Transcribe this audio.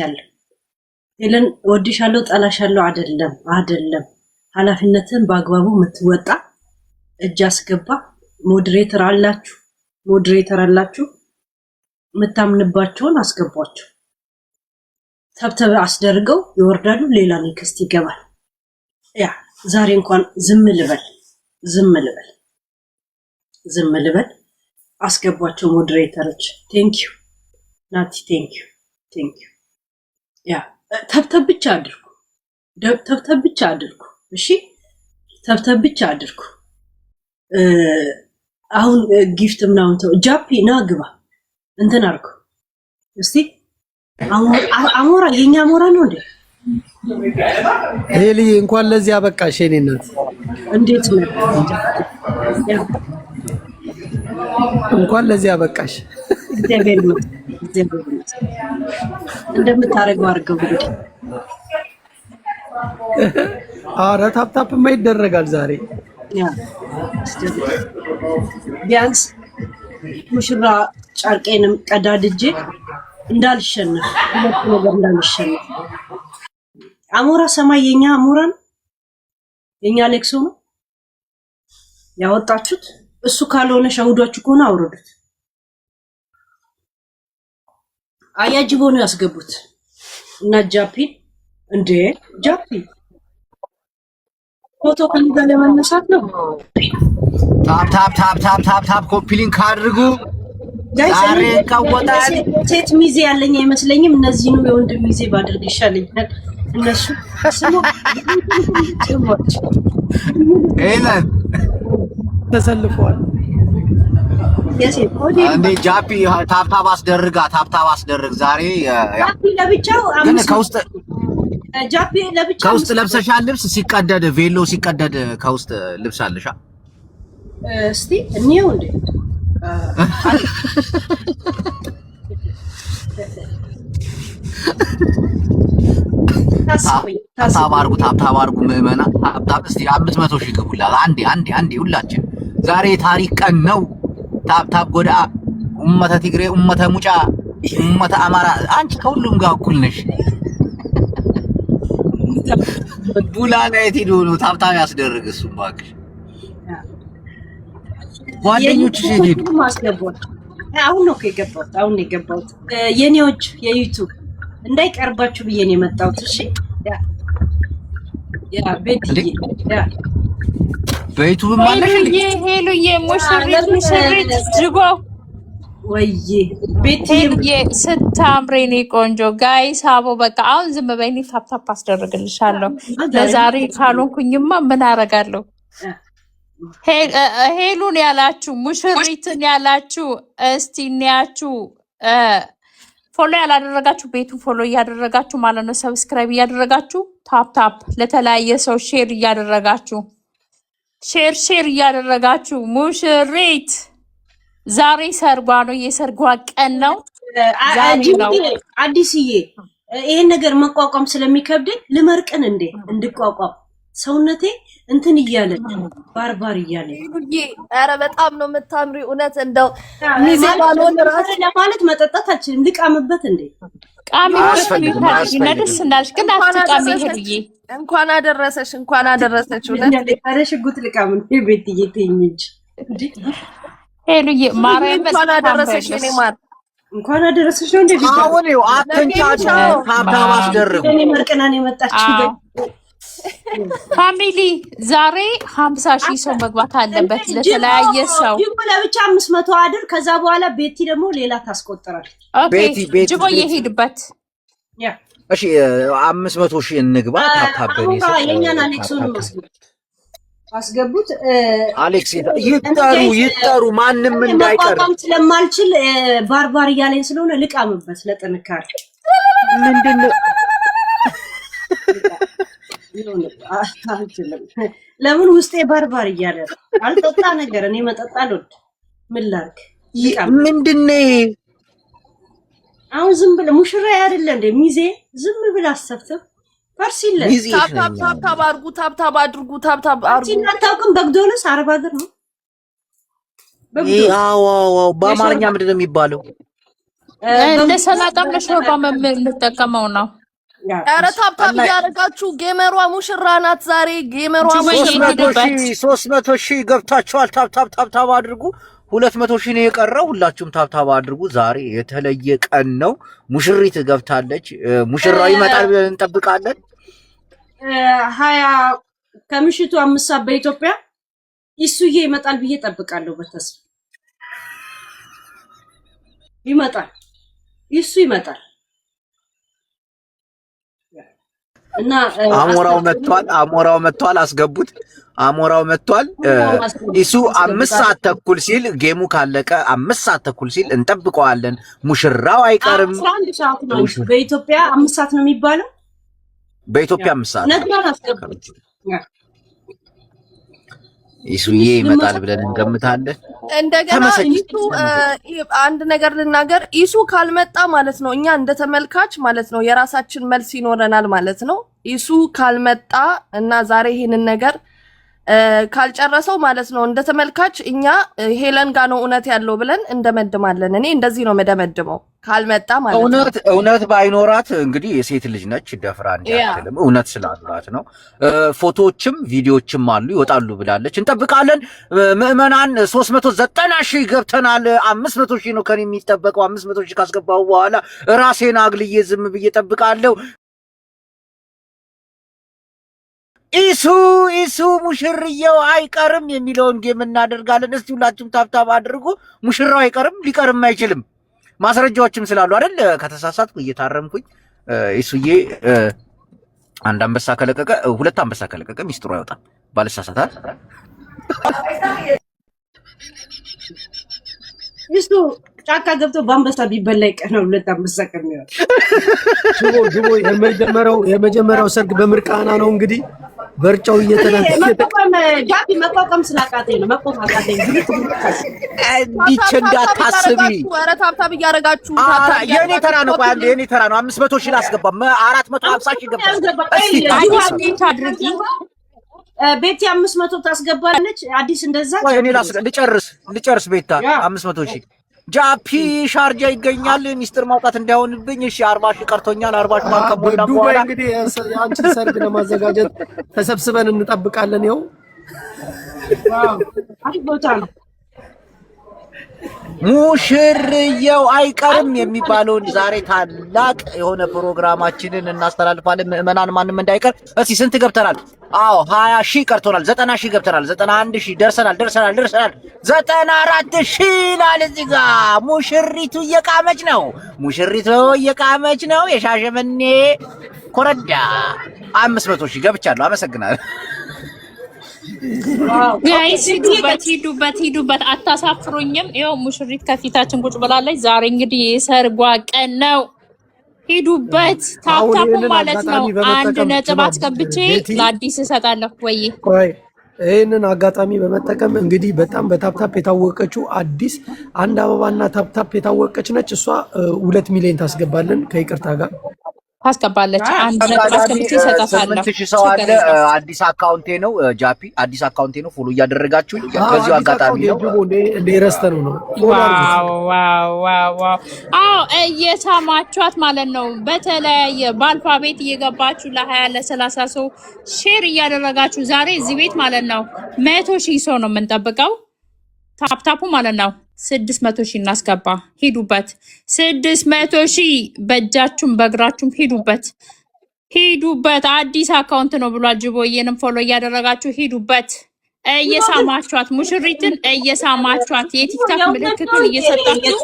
ያለው ሄለን ወድሻለሁ ጣላሻለሁ አይደለም ኃላፊነትን በአግባቡ የምትወጣ እጅ አስገባ ሞዴሬተር አላችሁ የምታምንባቸውን አስገቧቸው ተብተብ አስደርገው ይወርዳሉ ሌላ ኔክስት ይገባል ያ ዛሬ እንኳን ዝም ልበል አስገቧቸው ሞዴሬተሮች ቴንክ ዩ ናቲ ቴንክ ዩ ያ ተብተብ ብቻ አድርጉ እሺ ተብተብ ብቻ አድርጉ አሁን ጊፍት ምናምን ተው ጃፒ ና ግባ እንትን አርኩ እስቲ አሞራ የኛ አሞራ ነው እንዴ ሄሊ እንኳን ለዚህ አበቃሽ የኔ እናት እንዴት ነው እንኳን ለዚህ አበቃሽ እግዚአብሔር እንደምታረጋው አርገው እንዴ አረ ታፕ ማይደረጋል ዛሬ ያ ቢያንስ ሙሽራ ጫርቄንም ቀዳድጄ እንዳልሸነፍ አሞራ ሰማይ የኛ አሞራን የኛ ሌክሶ ነው ያወጣችሁት እሱ ካልሆነ ሸውዷችሁ ከሆነ አውርዱት አያጅቦ ነው ያስገቡት እና ጃፒ ፎቶ ከንጋ ለማነሳት ነው ታፕ ኮፒሊንግ አድርጉ ዛሬ ቀወጣል ሴት ሚዜ ያለኝ አይመስለኝም እነዚህ ነው የወንድ ሚዜ ባድርግ ይሻለኛል እነሱ ስሙ ሄለን ተሰልፈዋል እንዴ ጃፒ ታፕ አስደርግ ዛሬ ጃፒ ለብቻው ግን ከውስጥ ለብሰሻል ልብስ ሲቀደድ ቬሎ ሲቀደድ ከውስጥ ልብስ አለሻ እስቲ እንየው እንዴ ታፕ አድርጉ ምዕመና ታፕ እስቲ 500 ሺህ ግቡላት አንዴ ሁላችን ዛሬ ታሪክ ቀን ነው ታፕ ጎዳ ኡመተ ትግሬ ኡመተ ሙጫ ኡመተ አማራ አንቺ ከሁሉም ጋር እኩል ነሽ ቡላና የትሄዱ ነው ታፕ ያስደርግ እሱ ባክሽ ጓደኞችሽ የትሄዱ አሁን ነው የገባሁት የኔዎች የዩቲዩብ እንዳይቀርባችሁ ብዬ ነው የመጣሁት እሺ ያ በዩቲዩብ ማለት ሄሉዬ ሙሽሪት ጅቦ ወይዬ ቤትዬ ስታምሪ እኔ ቆንጆ ጋይስ አቦ በቃ አሁን ዝም በይኝ ታፕ አስደርግልሻለሁ ለዛሬ ካልሆንኩኝማ ምን አረጋለሁ ሄሉን ያላችሁ ሙሽሪትን ያላችሁ እስቲ እንያችሁ ፎሎ ያላደረጋችሁ ቤቱን ፎሎ እያደረጋችሁ ማለት ነው ሰብስክራይብ እያደረጋችሁ ታፕ ለተለያየ ሰው ሼር እያደረጋችሁ ሼር እያደረጋችሁ ሙሽሪት ዛሬ ሰርጓ ነው የሰርጓ ቀን ነው ዛሬ ነው አዲስዬ ይሄን ነገር መቋቋም ስለሚከብደኝ ልመርቅን እንዴ እንድቋቋም ሰውነቴ እንትን እያለ ባርባር እያለ ኧረ በጣም ነው የምታምሪ እውነት እንደው ሚዜባሎን ራስ ለማለት መጠጣት አልችልም ልቃምበት እንዴ ቃሚ ነድስ እንዳልሽ ግን አትቃሚ ሄዱዬ እንኳን አደረሰሽ እውነት ኧረ ሽጉጥ ልቃም እንዴ ቤትዬ ተይኝ እንጂ ሄሉዬ ማርያም እንኳን አደረሰሽ እኔ ማር እንኳን አደረሰሽ ነው እንዴ አሁን ይኸው አትንጫጫ ታፕ አስደርጉ እኔ መርቀናን የመጣችው ፋሚሊ ዛሬ 50,000 ሰው መግባት አለበት ለተለያየ ሰው ለብቻ 500 አድር ከዛ በኋላ ቤቲ ደግሞ ሌላ ታስቆጥራለች ኦኬ ጅቦ ይሄድበት ያ እሺ 500 ሺህ እንግባ ታፕታበኒ የኛን አሌክሶን አስገቡት አሌክስ ይጠሩ ማንንም እንዳይቀር መቋቋም ስለማልችል ባርባር እያለኝ ስለሆነ ልቃምበት ለጥንካሬ ምንድነው ለምን ውስጤ ባርባር እያለ አልጠጣ ነገር እኔ መጠጣ አልወድ ምን ላድርግ ምንድነው አሁን ዝም ብለህ ሙሽራ አይደለ እንደ ሚዜ ዝም ብለህ አሰብተህ ፈርሲለ ታፕ አድርጉ አታውቅም በግዶልስ አረብ ሀገር ነው አዎ በአማርኛ ምንድነው የሚባለው ለሰላጣም ለሾርባም የምንጠቀመው ነው። ኧረ ታብታብ እያደረጋችሁ ጌመሯ ሙሽራ ናት ዛሬ። ጌመሯ 300 ሺህ ገብታችኋል። ታብታብ አድርጉ። 200 ሺህ ነው የቀረው። ሁላችሁም ታብታብ አድርጉ። ዛሬ የተለየ ቀን ነው። ሙሽሪት ገብታለች። ሙሽራው ይመጣል ብለን እንጠብቃለን። 20 ከምሽቱ 5 ሰዓት በኢትዮጵያ ኢሱዬ ይመጣል ብዬ ጠብቃለሁ። በተስፋ ይመጣል። ኢሱ ይመጣል እና አሞራው መጥቷል። አስገቡት። አሞራው መጥቷል። ኢሱ 5 ሰዓት ተኩል ሲል ጌሙ ካለቀ 5 ሰዓት ተኩል ሲል እንጠብቀዋለን። ሙሽራው አይቀርም። 11 ሰዓት ነው በኢትዮጵያ 5 ሰዓት ነው የሚባለው። በኢትዮጵያ 5 ሰዓት ነግማን አስገቡት። ኢሱዬ ይመጣል ብለን እንገምታለን። እንደገና ኢሱ አንድ ነገር ልናገር። ኢሱ ካልመጣ ማለት ነው እኛ እንደ ተመልካች ማለት ነው የራሳችን መልስ ይኖረናል ማለት ነው። ኢሱ ካልመጣ እና ዛሬ ይሄንን ነገር ካልጨረሰው ማለት ነው እንደ ተመልካች እኛ ሄለን ጋር ነው እውነት ያለው ብለን እንደመድማለን። እኔ እንደዚህ ነው መደመድመው ካልመጣ ማለት ነው። እውነት ባይኖራት እንግዲህ የሴት ልጅ ነች፣ ደፍራ እንዲያትልም እውነት ስላላት ነው። ፎቶዎችም ቪዲዮዎችም አሉ ይወጣሉ ብላለች። እንጠብቃለን። ምዕመናን 390 ሺህ ገብተናል። 500 ሺህ ነው ከኔ የሚጠበቀው። 500 ሺህ ካስገባው በኋላ ራሴን አግልዬ ዝም ብዬ ጠብቃለሁ። ኢሱ ሙሽርየው አይቀርም የሚለውን ጌም እናደርጋለን። እስቲ ሁላችሁም ታብታብ አድርጉ። ሙሽራው አይቀርም፣ ሊቀርም አይችልም። ማስረጃዎችም ስላሉ አይደል? ከተሳሳትኩ እየታረምኩኝ። ኢሱዬ አንድ አንበሳ ከለቀቀ 2 አንበሳ ከለቀቀ ሚስጥሩ አይወጣም። ባልሳሳታት ኢሱ ጫካ ገብቶ በአንበሳ ቢበላ ይቀናል። 2 አንበሳ ከሚያወጣ ጅቦ የመጀመሪያው ሰርግ በምርቃና ነው እንግዲህ በርጫው መቋቋም ስላቃተኝ ነው። መቆጣጣኝ እንዲች እንዳታስቢ። ኧረ ታብታብ እያደረጋችሁ የኔ ተራ ነው። ቆይ አንዴ የኔ ተራ ነው። 500 ሺህ ላስገባ። 450 ሺህ ገባ። ቤቲ 500 ታስገባለች። አዲስ እንደዛ እኔ ልጨርስ ቤታ 500 ሺህ ጃፒ ሻርጃ ይገኛል። ሚስጥር ማውጣት እንዳይሆንብኝ። እሺ 40 ሺህ ቀርቶኛል። 40 ሺህ ማን ከሞላ በኋላ እንግዲህ የአንቺን ሰርግ ለማዘጋጀት ተሰብስበን እንጠብቃለን። ይኸው አሪፍ ቦታ ነው። ሙሽርየው አይቀርም የሚባለውን ዛሬ ታላቅ የሆነ ፕሮግራማችንን እናስተላልፋለን። ምዕመናን ማንም እንዳይቀር። እስቲ ስንት ገብተናል? አዎ 20 ሺህ ቀርቶናል። 90 ሺህ ገብተናል። 91 ሺህ ደርሰናል። 94 ሺህ ይላል እዚህ ጋር። ሙሽሪቱ እየቃመች ነው። የሻሸመኔ ኮረዳ 500 ሺህ ገብቻለሁ። አመሰግናለሁ። ጋይስ ሂዱበት፣ አታሳፍሩኝም። ይኸው ሙሽሪት ከፊታችን ቁጭ ብላለች። ዛሬ እንግዲህ የሰርጓ ቀን ነው። ሂዱበት። ታፕታፑ ማለት ነው 1 ነጥብ አስገብቼ ለአዲስ እሰጣለሁ። ወይ ይህንን አጋጣሚ በመጠቀም እንግዲህ በጣም በታፕታፕ የታወቀችው አዲስ አንድ አበባና ታፕታፕ የታወቀች ነች። እሷ 2 ሚሊዮን ታስገባለን ከይቅርታ ጋር ታስገባለች። 1 ነጥብ አስገብቼ እሰጣታለሁ። 8000 ሰው አለ። አዲስ አካውንቴ ነው ጃፒ፣ አዲስ አካውንቴ ነው። ፎሎ እያደረጋችሁኝ በዚሁ አጋጣሚ ነው እንደ ረስተነው ነው። ዋው እየሰማችኋት ማለት ነው። በተለያየ በአልፋቤት እየገባችሁ ለ20 ለ30 ሰው ሼር እያደረጋችሁ ዛሬ እዚህ ቤት ማለት ነው 100 ሺህ ሰው ነው የምንጠብቀው። ታፕታፑ ማለት ነው 600 ሺህ እናስገባ። ሂዱበት። 600 ሺህ በእጃችሁም በእግራችሁም ሂዱበት። አዲስ አካውንት ነው ብሏል ጅቦዬንም ፎሎ እያደረጋችሁ ሂዱበት። እየሳማችኋት ሙሽሪትን እየሳማችኋት የቲክታክ ምልክቱን እየሰጣችሁ